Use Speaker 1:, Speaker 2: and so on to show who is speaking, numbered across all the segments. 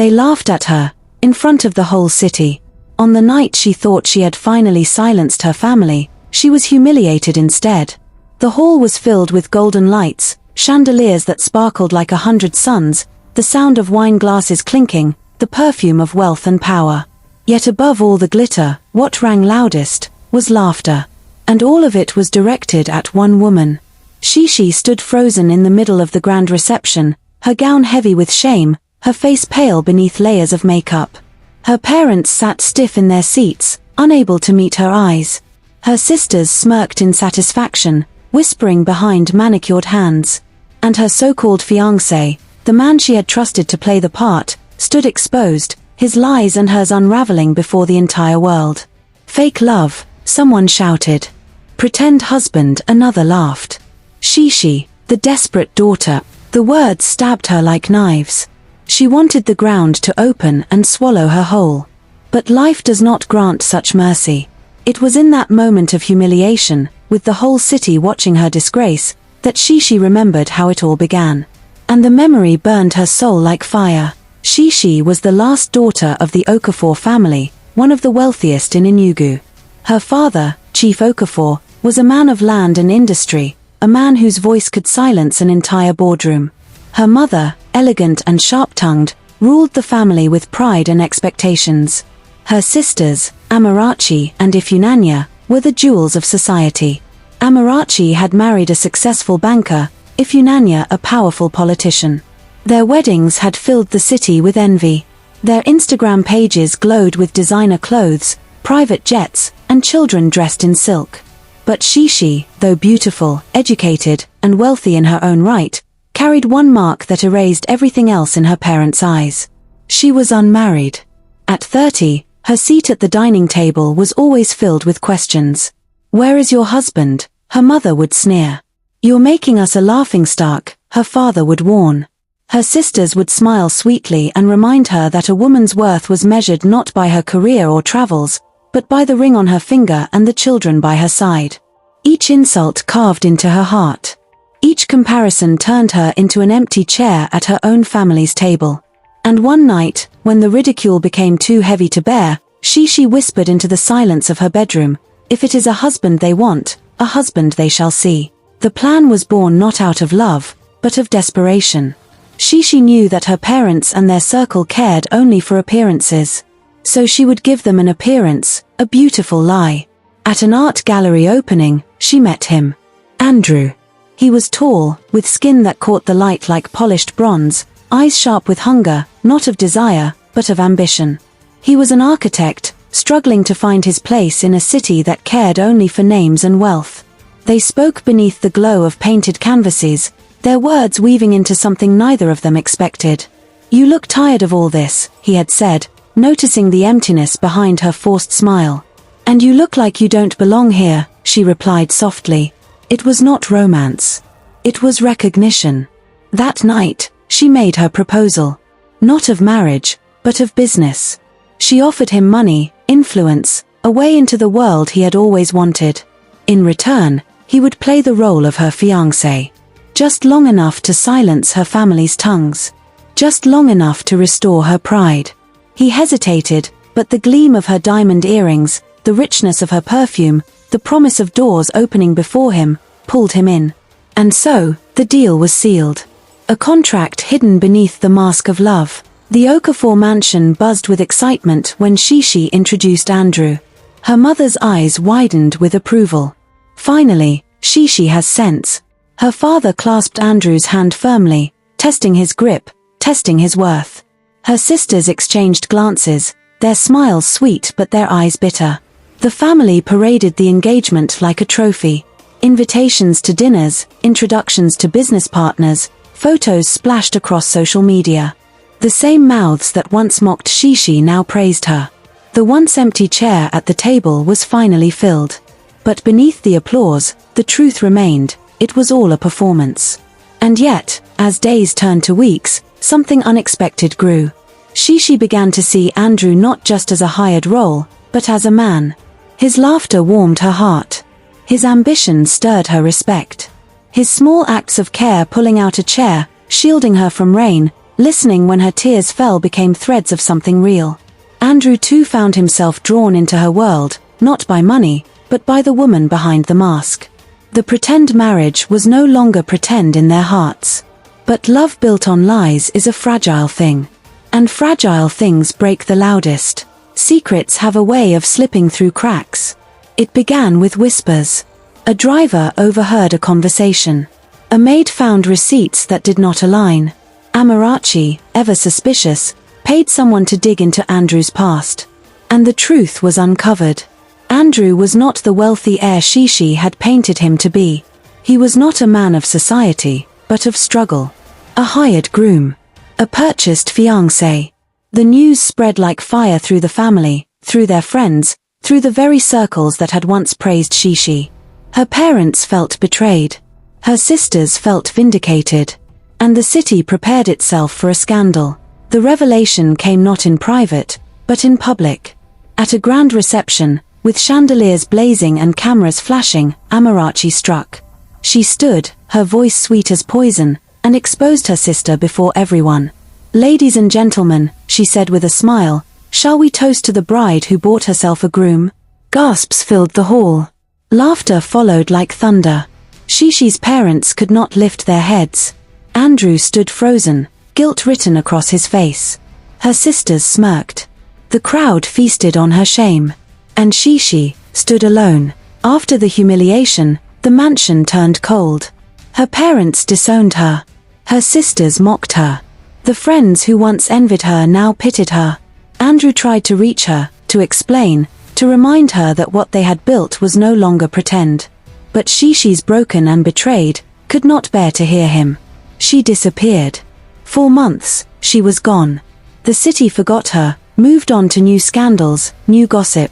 Speaker 1: They laughed at her, in front of the whole city. On the night she thought she had finally silenced her family, she was humiliated instead. The hall was filled with golden lights, chandeliers that sparkled like 100 suns, the sound of wine glasses clinking, the perfume of wealth and power. Yet above all the glitter, what rang loudest, was laughter. And all of it was directed at one woman. Chichi stood frozen in the middle of the grand reception, her gown heavy with shame, her face pale beneath layers of makeup. Her parents sat stiff in their seats, unable to meet her eyes. Her sisters smirked in satisfaction, whispering behind manicured hands. And her so-called fiancé, the man she had trusted to play the part, stood exposed, his lies and hers unraveling before the entire world. Fake love, someone shouted. Pretend husband, another laughed. Chichi, the desperate daughter, the words stabbed her like knives. She wanted the ground to open and swallow her whole. But life does not grant such mercy. It was in that moment of humiliation, with the whole city watching her disgrace, that Chichi remembered how it all began. And the memory burned her soul like fire. Chichi was the last daughter of the Okafor family, one of the wealthiest in Enugu. Her father, Chief Okafor, was a man of land and industry, a man whose voice could silence an entire boardroom. Her mother, elegant and sharp-tongued, ruled the family with pride and expectations. Her sisters, Amarachi and Ifunanya, were the jewels of society. Amarachi had married a successful banker, Ifunanya a powerful politician. Their weddings had filled the city with envy. Their Instagram pages glowed with designer clothes, private jets, and children dressed in silk. But Chichi, though beautiful, educated, and wealthy in her own right, carried one mark that erased everything else in her parents' eyes. She was unmarried. At 30, her seat at the dining table was always filled with questions. "Where is your husband?" her mother would sneer. "You're making us a laughingstock," her father would warn. Her sisters would smile sweetly and remind her that a woman's worth was measured not by her career or travels, but by the ring on her finger and the children by her side. Each insult carved into her heart. Each comparison turned her into an empty chair at her own family's table. And one night, when the ridicule became too heavy to bear, Chichi whispered into the silence of her bedroom, "If it is a husband they want, a husband they shall see." The plan was born not out of love, but of desperation. Chichi knew that her parents and their circle cared only for appearances. So she would give them an appearance, a beautiful lie. At an art gallery opening, she met him. Andrew. He was tall, with skin that caught the light like polished bronze, eyes sharp with hunger, not of desire, but of ambition. He was an architect, struggling to find his place in a city that cared only for names and wealth. They spoke beneath the glow of painted canvases, their words weaving into something neither of them expected. "You look tired of all this," he had said, noticing the emptiness behind her forced smile. "And you look like you don't belong here," she replied softly. It was not romance. It was recognition. That night, she made her proposal. Not of marriage, but of business. She offered him money, influence, a way into the world he had always wanted. In return, he would play the role of her fiancé. Just long enough to silence her family's tongues. Just long enough to restore her pride. He hesitated, but the gleam of her diamond earrings, the richness of her perfume, the promise of doors opening before him, pulled him in. And so, the deal was sealed. A contract hidden beneath the mask of love. The Okafor mansion buzzed with excitement when Chichi introduced Andrew. Her mother's eyes widened with approval. Finally, Chichi has sense. Her father clasped Andrew's hand firmly, testing his grip, testing his worth. Her sisters exchanged glances, their smiles sweet but their eyes bitter. The family paraded the engagement like a trophy. Invitations to dinners, introductions to business partners, photos splashed across social media. The same mouths that once mocked Chichi now praised her. The once empty chair at the table was finally filled. But beneath the applause, the truth remained, it was all a performance. And yet, as days turned to weeks, something unexpected grew. Chichi began to see Andrew not just as a hired role, but as a man. His laughter warmed her heart. His ambition stirred her respect. His small acts of care, pulling out a chair, shielding her from rain, Listening when her tears fell became threads of something real. Andrew too found himself drawn into her world, not by money, but by the woman behind the mask. The pretend marriage was no longer pretend in their hearts. But love built on lies is a fragile thing. And fragile things break the loudest. Secrets have a way of slipping through cracks. It began with whispers. A driver overheard a conversation. A maid found receipts that did not align. Amarachi, ever suspicious, paid someone to dig into Andrew's past. And the truth was uncovered. Andrew was not the wealthy heir Chichi had painted him to be. He was not a man of society, but of struggle. A hired groom. A purchased fiancé. The news spread like fire through the family, through their friends, through the very circles that had once praised Chichi. Her parents felt betrayed. Her sisters felt vindicated. And the city prepared itself for a scandal. The revelation came not in private, but in public. At a grand reception, with chandeliers blazing and cameras flashing, Amarachi struck. She stood, her voice sweet as poison, and exposed her sister before everyone. "Ladies and gentlemen," she said with a smile, "shall we toast to the bride who bought herself a groom?" Gasps filled the hall. Laughter followed like thunder. Chichi's parents could not lift their heads. Andrew stood frozen, guilt written across his face. Her sisters smirked. The crowd feasted on her shame. And Chichi stood alone. After the humiliation, the mansion turned cold. Her parents disowned her. Her sisters mocked her. The friends who once envied her now pitied her. Andrew tried to reach her, to explain, to remind her that what they had built was no longer pretend. But Chichi's broken and betrayed, could not bear to hear him. She disappeared. For months, she was gone. The city forgot her, moved on to new scandals, new gossip.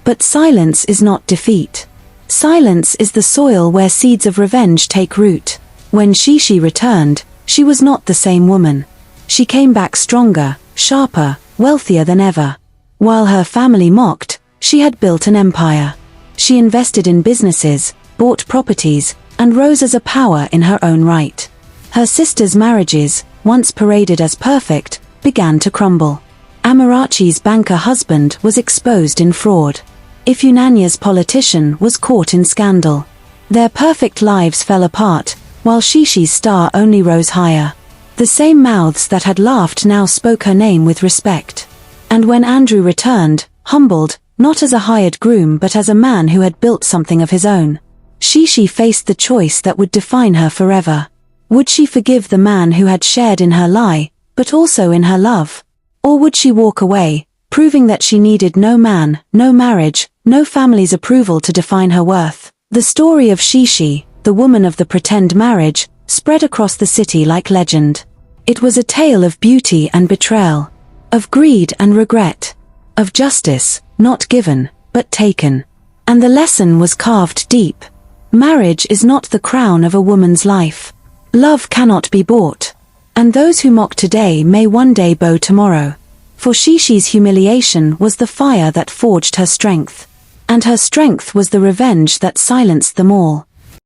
Speaker 1: But silence is not defeat. Silence is the soil where seeds of revenge take root. When Chichi returned, she was not the same woman. She came back stronger, sharper, wealthier than ever. While her family mocked, she had built an empire. She invested in businesses, bought properties, and rose as a power in her own right. Her sisters' marriages, once paraded as perfect, began to crumble. Amarachi's banker husband was exposed in fraud. Ifunanya's politician was caught in scandal. Their perfect lives fell apart, while Chichi's star only rose higher. The same mouths that had laughed now spoke her name with respect. And when Andrew returned, humbled, not as a hired groom but as a man who had built something of his own, Chichi faced the choice that would define her forever. Would she forgive the man who had shared in her lie, but also in her love? Or would she walk away, proving that she needed no man, no marriage, no family's approval to define her worth? The story of Chichi, the woman of the pretend marriage, spread across the city like legend. It was a tale of beauty and betrayal, of greed and regret, of justice, not given, but taken. And the lesson was carved deep. Marriage is not the crown of a woman's life. Love cannot be bought. And those who mock today may one day bow tomorrow. For Chichi's humiliation was the fire that forged her strength. And her strength was the revenge that silenced them all.